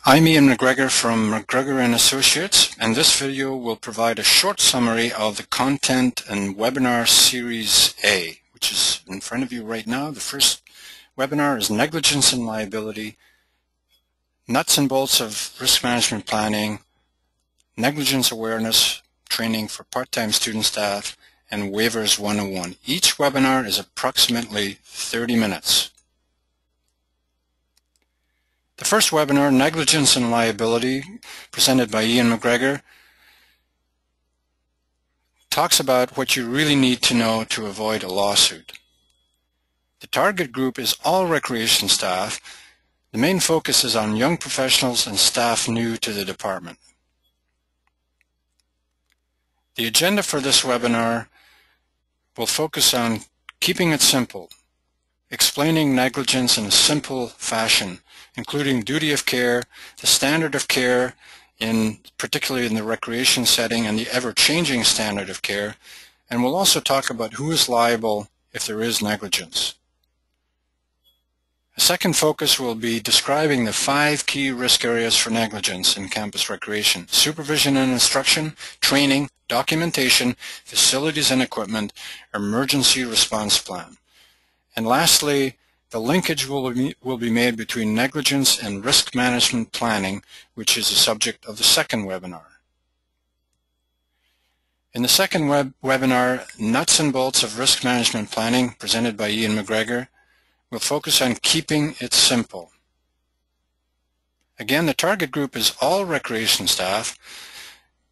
I'm Ian McGregor from McGregor & Associates, and this video will provide a short summary of the content in Webinar Series A, which is in front of you right now. The first webinar is Negligence and Liability, Nuts and Bolts of Risk Management Planning, Negligence Awareness Training for Part-Time Student Staff, and Waivers 101. Each webinar is approximately 30 minutes. The first webinar, Negligence and Liability, presented by Ian McGregor, talks about what you really need to know to avoid a lawsuit. The target group is all recreation staff. The main focus is on young professionals and staff new to the department. The agenda for this webinar will focus on keeping it simple, explaining negligence in a simple fashion, including duty of care, the standard of care, particularly in the recreation setting, and the ever-changing standard of care, and we'll also talk about who is liable if there is negligence. A second focus will be describing the 5 key risk areas for negligence in campus recreation: supervision and instruction, training, documentation, facilities and equipment, emergency response plan. And lastly, the linkage will be made between negligence and risk management planning, which is the subject of the second webinar. In the second webinar, Nuts and Bolts of Risk Management Planning, presented by Ian McGregor, we'll focus on keeping it simple. Again, the target group is all recreation staff,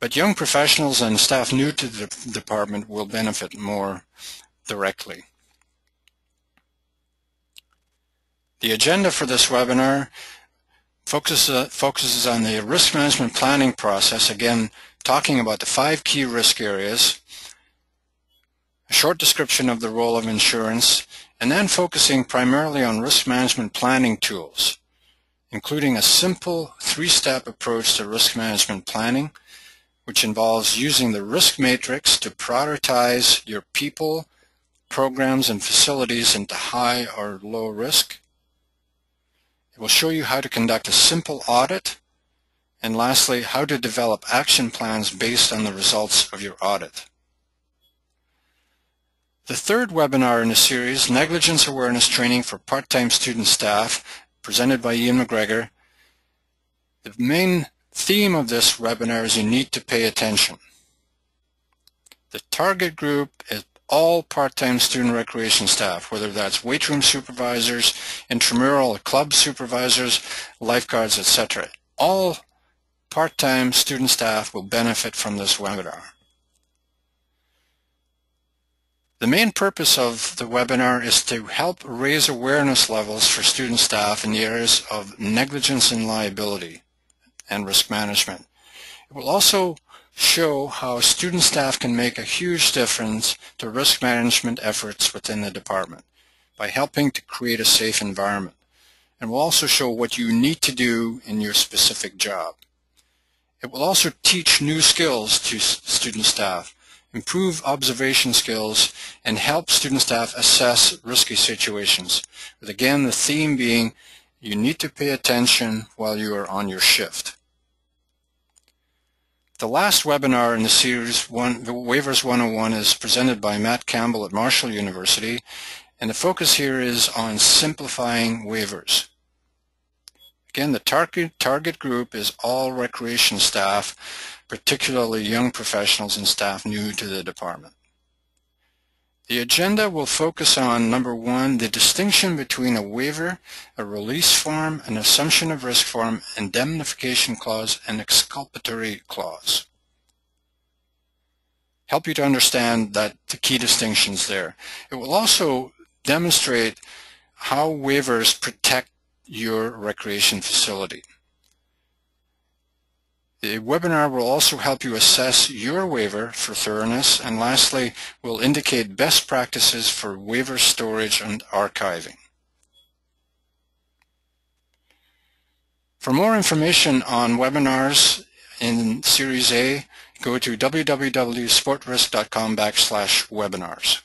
but young professionals and staff new to the department will benefit more directly. The agenda for this webinar focuses on the risk management planning process, again talking about the 5 key risk areas, a short description of the role of insurance, and then focusing primarily on risk management planning tools, including a simple 3-step approach to risk management planning, which involves using the risk matrix to prioritize your people, programs, and facilities into high or low risk. It will show you how to conduct a simple audit, and lastly, how to develop action plans based on the results of your audit. The third webinar in the series, Negligence Awareness Training for Part-Time Student Staff, presented by Ian McGregor. The main theme of this webinar is you need to pay attention. The target group is all part-time student recreation staff, whether that's weight room supervisors, intramural club supervisors, lifeguards, etc. All part-time student staff will benefit from this webinar. The main purpose of the webinar is to help raise awareness levels for student staff in the areas of negligence and liability and risk management. It will also show how student staff can make a huge difference to risk management efforts within the department by helping to create a safe environment. And will also show what you need to do in your specific job. It will also teach new skills to student staff, improve observation skills, and help student staff assess risky situations, with again the theme being you need to pay attention while you are on your shift. The last webinar in the series, the Waivers 101, is presented by Matt Campbell at Marshall University, and the focus here is on simplifying waivers. Again, the target group is all recreation staff, particularly young professionals and staff new to the department. The agenda will focus on, number 1, the distinction between a waiver, a release form, an assumption of risk form, indemnification clause, and exculpatory clause. Help you to understand the key distinctions there. It will also demonstrate how waivers protect your recreation facility. The webinar will also help you assess your waiver for thoroughness, and lastly, will indicate best practices for waiver storage and archiving. For more information on webinars in Series A, go to www.sportrisk.com/webinars.